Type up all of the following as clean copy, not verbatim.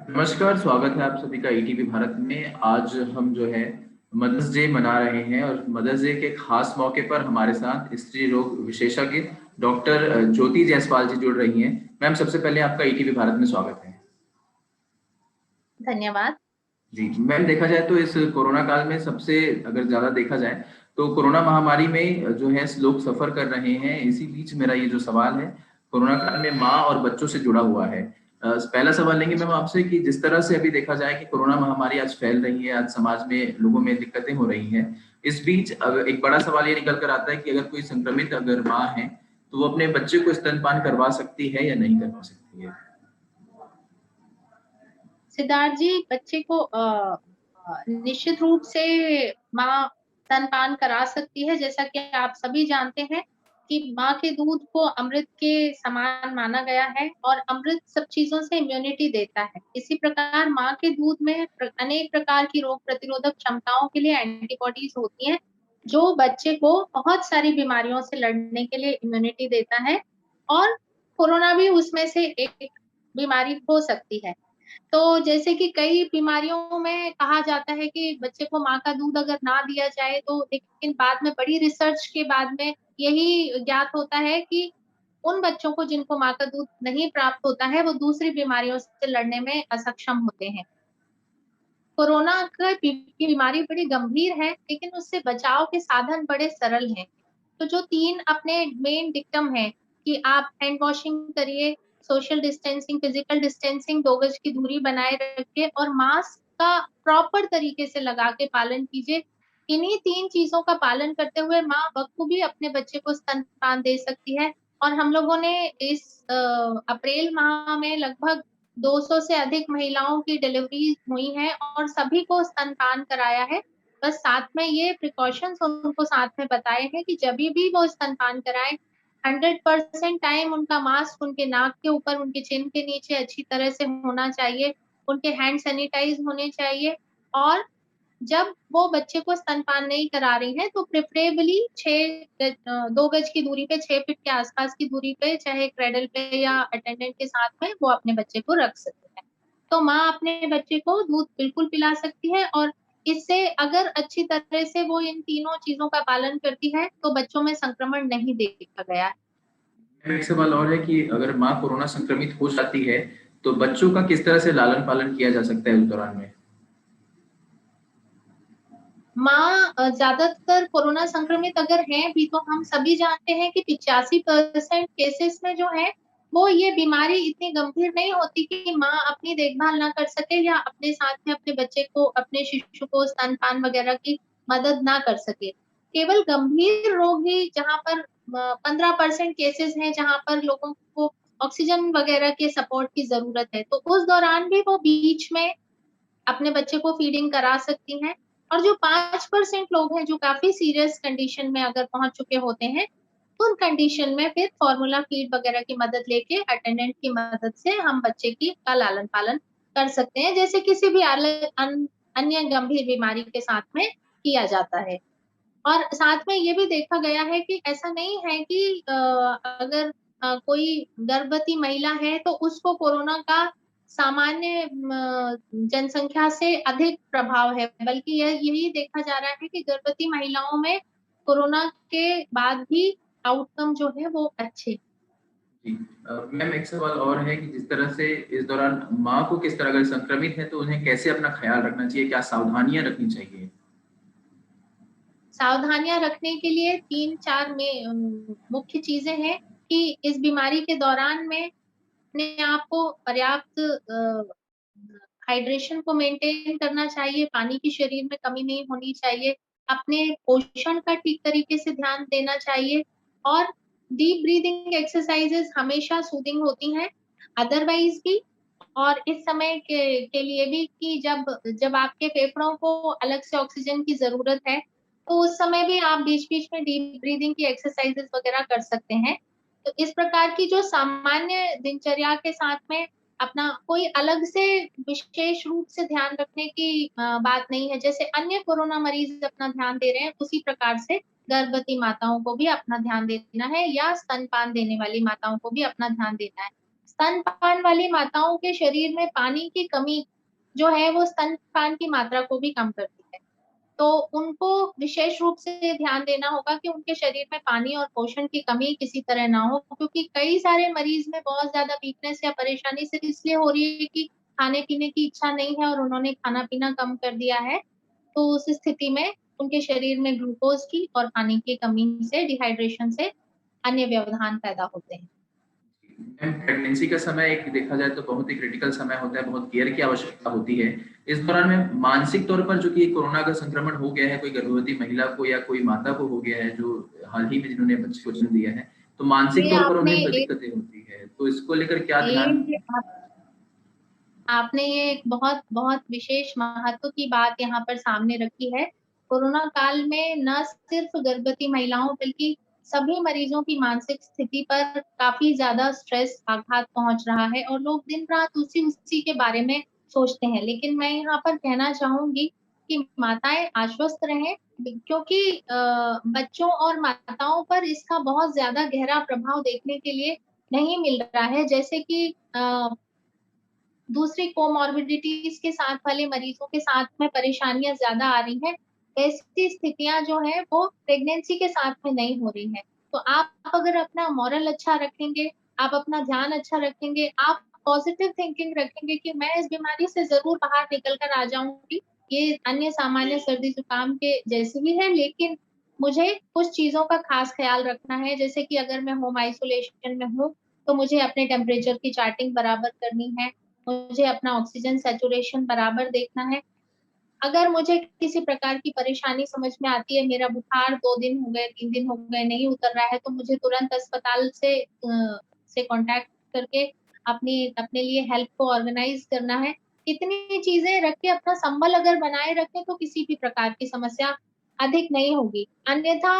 नमस्कार, स्वागत है आप सभी का ईटीवी भारत में। आज हम जो है मदर्स डे मना रहे हैं और मदर्स डे के खास मौके पर हमारे साथ स्त्री रोग विशेषज्ञ डॉक्टर ज्योति जायसवाल जी जुड़ रही हैं। मैम, सबसे पहले आपका ईटीवी भारत में स्वागत है। धन्यवाद। जी, मैम, देखा जाए तो इस कोरोना काल में सबसे अगर ज़्यादा देखा जाए तो कोरोना महामारी में जो है लोग सफ़र कर रहे हैं। इसी बीच मेरा ये जो सवाल है, कोरोना काल में माँ और बच्चों से जुड़ा हुआ है। पहला सवाल लेंगे मैम आपसे कि जिस तरह से अभी देखा जाए कि कोरोना महामारी आज फैल रही है, आज समाज में लोगों में दिक्कतें हो रही हैं। इस बीच एक बड़ा सवाल ये निकल कर आता है कि अगर कोई संक्रमित अगर माँ है, तो वो अपने बच्चे को स्तनपान करवा सकती है या नहीं करवा सकती है? सिद्धार्थ जी, बच्चे को निश्चित रूप से माँ स्तनपान करा सकती है। जैसा कि आप सभी जानते हैं कि माँ के दूध को अमृत के समान माना गया है और अमृत सब चीज़ों से इम्यूनिटी देता है। इसी प्रकार माँ के दूध में अनेक प्रकार की रोग प्रतिरोधक क्षमताओं के लिए एंटीबॉडीज़ होती हैं, जो बच्चे को बहुत सारी बीमारियों से लड़ने के लिए इम्यूनिटी देता है और कोरोना भी उसमें से एक बीमारी हो सकती है। तो जैसे कि कई बीमारियों में कहा जाता है कि बच्चे को माँ का दूध अगर ना दिया जाए तो, लेकिन बाद में बड़ी रिसर्च के बाद में यही ज्ञात होता है कि उन बच्चों को जिनको माँ का दूध नहीं प्राप्त होता है, वो दूसरी बीमारियों से लड़ने में असक्षम होते हैं। कोरोना की बीमारी बड़ी गंभीर है, लेकिन उससे बचाव के साधन बड़े सरल हैं। तो जो 3 अपने मेन डिक्टम हैं कि आप हैंड वॉशिंग करिए, सोशल डिस्टेंसिंग, फिजिकल डिस्टेंसिंग, 2 गज की दूरी बनाए रखिए और मास्क का प्रॉपर तरीके से लगा के पालन कीजिए। इन्हीं 3 चीज़ों का पालन करते हुए माँ बखूबी अपने बच्चे को स्तनपान दे सकती है और हम लोगों ने इस अप्रैल माह में लगभग 200 से अधिक महिलाओं की डिलीवरी हुई है और सभी को स्तनपान कराया है। बस साथ में ये प्रिकॉशंस उनको साथ में बताए हैं कि जभी भी वो स्तनपान कराएँ, 100% टाइम उनका मास्क उनके नाक के ऊपर, उनके चिन के नीचे अच्छी तरह से होना चाहिए, उनके हैंड सैनिटाइज़ होने चाहिए और जब वो बच्चे को स्तनपान नहीं करा रही हैं, तो प्रेफ़रेबली 2 गज की दूरी पे, 6 फीट के आस-पास की दूरी पे, चाहे क्रेडल पे या अटेंडेंट के साथ में वो अपने बच्चे को रख सकते हैं। तो माँ अपने बच्चे को दूध बिल्कुल पिला सकती है और इससे अगर अच्छी तरह से वो इन तीनों चीज़ों का पालन करती है, तो बच्चों में संक्रमण नहीं देखा गया है। एक सवाल और है कि अगर माँ कोरोना संक्रमित हो जाती है, तो बच्चों का किस तरह से लालन-पालन किया जा सकता है उस दौरान में? माँ ज़्यादातर कोरोना संक्रमित अगर हैं भी, तो हम सभी जानते हैं कि 85% केसेस में जो है, वो ये बीमारी इतनी गंभीर नहीं होती कि माँ अपनी देखभाल ना कर सके या अपने साथ में अपने बच्चे को, अपने शिशु को स्तनपान वगैरह की मदद ना कर सके। केवल गंभीर रोग ही जहाँ पर 15% केसेस हैं, जहाँ पर लोगों को ऑक्सीजन वगैरह के सपोर्ट की ज़रूरत है, तो उस दौरान भी वो बीच में अपने बच्चे को फीडिंग करा सकती हैं और जो 5% लोग हैं जो काफ़ी सीरियस कंडीशन में अगर पहुँच चुके होते हैं, उन कंडीशन में फिर फ़ॉर्मूला फीड वगैरह की मदद लेके अटेंडेंट की मदद से हम बच्चे की का लालन-पालन कर सकते हैं, जैसे किसी भी अन्य गंभीर बीमारी के साथ में किया जाता है। और साथ में ये भी देखा गया है कि ऐसा नहीं है कि अगर कोई गर्भवती महिला है तो उसको कोरोना का सामान्य जनसंख्या से अधिक प्रभाव है, बल्कि यही देखा जा रहा है कि गर्भवती महिलाओं में कोरोना के बाद भी आउटकम जो है वो अच्छे। जी। मैम, एक सवाल और है कि जिस तरह से इस दौरान माँ को किस तरह अगर संक्रमित है तो उन्हें कैसे अपना ख़्याल रखना चाहिए? क्या सावधानियाँ रखनी चाहिए? सावधानियाँ रखने के लिए 3-4 में मुख्य चीज़ें हैं कि इस बीमारी के दौरान में अपने आप को पर्याप्त हाइड्रेशन को मेंटेन करना चाहिए, पानी की शरीर में कमी नहीं होनी चाहिए, अपने पोषण का ठीक तरीके से ध्यान देना चाहिए और डीप ब्रीथिंग एक्सरसाइज़ेज़ हमेशा सूदिंग होती हैं, अदरवाइज़ भी और इस समय के लिए भी कि जब जब आपके फेफड़ों को अलग से ऑक्सीजन की ज़रूरत है, तो उस समय भी आप बीच-बीच में डीप ब्रीथिंग की एक्सरसाइज़ेज़ वगैरह कर सकते हैं। तो इस प्रकार की जो सामान्य दिनचर्या के साथ में अपना कोई अलग से विशेष रूप से ध्यान रखने की बात नहीं है। जैसे अन्य कोरोना मरीज़ अपना ध्यान दे रहे हैं, उसी प्रकार से गर्भवती माताओं को भी अपना ध्यान देना है या स्तनपान देने वाली माताओं को भी अपना ध्यान देना है। स्तनपान वाली माताओं के शरीर में पानी की कमी जो है वो स्तनपान की मात्रा को भी कम करती है। तो उनको विशेष रूप से ध्यान देना होगा कि उनके शरीर में पानी और पोषण की कमी किसी तरह ना हो, क्योंकि कई सारे मरीज में बहुत ज़्यादा वीकनेस या परेशानी सिर्फ इसलिए हो रही है कि खाने-पीने की इच्छा नहीं है और उन्होंने खाना-पीना कम कर दिया है। तो उस स्थिति में उनके शरीर में ग्लूकोज़ की और पानी की कमी से, डिहाइड्रेशन से अन्य व्यवधान पैदा होते हैं। मैम, प्रेगनेंसी का समय एक देखा जाए तो बहुत ही क्रिटिकल समय होता है, बहुत केयर की आवश्यकता होती है। इस दौरान में मानसिक तौर पर जो कि कोरोना का संक्रमण हो गया है, कोई गर्भवती महिला को या कोई माता को हो गया है जो हाल ही में जिन्होंने बच्चे को जन्म दिया है, तो मानसिक ये तौर पर आपने उन्हें एक दिक्कतें होती है। तो इसको लेकर क्या ध्यान। ये आप आपने ये एक बहुत बहुत विशेष महत्व की बात यहाँ पर सामने रखी है। कोरोना काल में न सिर्फ गर्भवती महिलाओं बल्कि सभी मरीजों की मानसिक स्थिति पर काफ़ी ज़्यादा स्ट्रेस, आघात पहुँच रहा है और लोग दिन-रात उसी के बारे में सोचते हैं। लेकिन मैं यहाँ पर कहना चाहूँगी कि माताएँ आश्वस्त रहें, क्योंकि बच्चों और माताओं पर इसका बहुत ज़्यादा गहरा प्रभाव देखने के लिए नहीं मिल रहा है। जैसे कि दूसरी कोमॉर्बिडिटीज़ के साथ वाले मरीज़ों के साथ में परेशानियाँ ज़्यादा आ रही हैं, ऐसी स्थितियाँ जो हैं वो प्रेगनेंसी के साथ में नहीं हो रही हैं। तो आप अगर अपना मोरल अच्छा रखेंगे, आप अपना ध्यान अच्छा रखेंगे, आप पॉज़िटिव थिंकिंग रखेंगे कि मैं इस बीमारी से ज़रूर बाहर निकल कर आ जाऊँगी, ये अन्य सामान्य सर्दी-जुकाम के जैसी ही है, लेकिन मुझे कुछ चीज़ों का ख़ास ख़्याल रखना है, जैसे कि अगर मैं होम आइसोलेशन में हूँ, तो मुझे अपने टेम्परेचर की चार्टिंग बराबर करनी है, मुझे अपना ऑक्सीजन सैचुरेशन बराबर देखना है। अगर मुझे किसी प्रकार की परेशानी समझ में आती है, मेरा बुखार 2 दिन हो गए, 3 दिन हो गए, नहीं उतर रहा है, तो मुझे तुरंत अस्पताल से कॉन्टैक्ट करके अपने लिए हेल्प को ऑर्गेनाइज़ करना है। इतनी चीज़ें रख के अपना संबल अगर बनाए रखें, तो किसी भी प्रकार की समस्या अधिक नहीं होगी। अन्यथा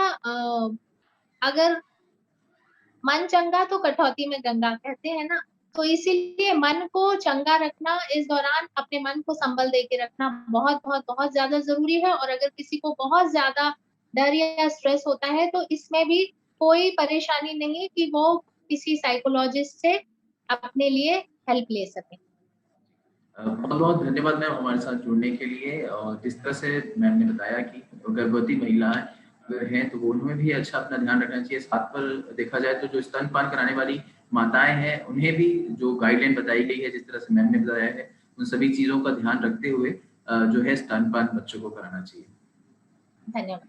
अगर मन चंगा तो कटौती में गंगा कहते हैं ना, तो इसीलिए मन को चंगा रखना इस दौरान अपने मन को संबल दे के रखना बहुत, बहुत, बहुत ज़्यादा ज़रूरी है और अगर किसी को बहुत ज़्यादा डर या स्ट्रेस होता है, तो इसमें भी कोई परेशानी नहीं कि वो किसी साइकोलॉजिस्ट से अपने लिए हेल्प ले सकें। बहुत-बहुत धन्यवाद मैम हमारे साथ जुड़ने के लिए और जिस तरह से मैम ने बताया कि गर्भवती महिलाएँ अगर हैं तो वो उन्हें भी अच्छा अपना ध्यान रखना चाहिए। साथ पर देखा जाए तो जो स्तनपान कराने वाली माताएँ हैं, उन्हें भी जो गाइडलाइन बताई गई है, जिस तरह से मैम ने बताया है, उन सभी चीज़ों का ध्यान रखते हुए जो है स्तनपान बच्चों को कराना चाहिए। धन्यवाद।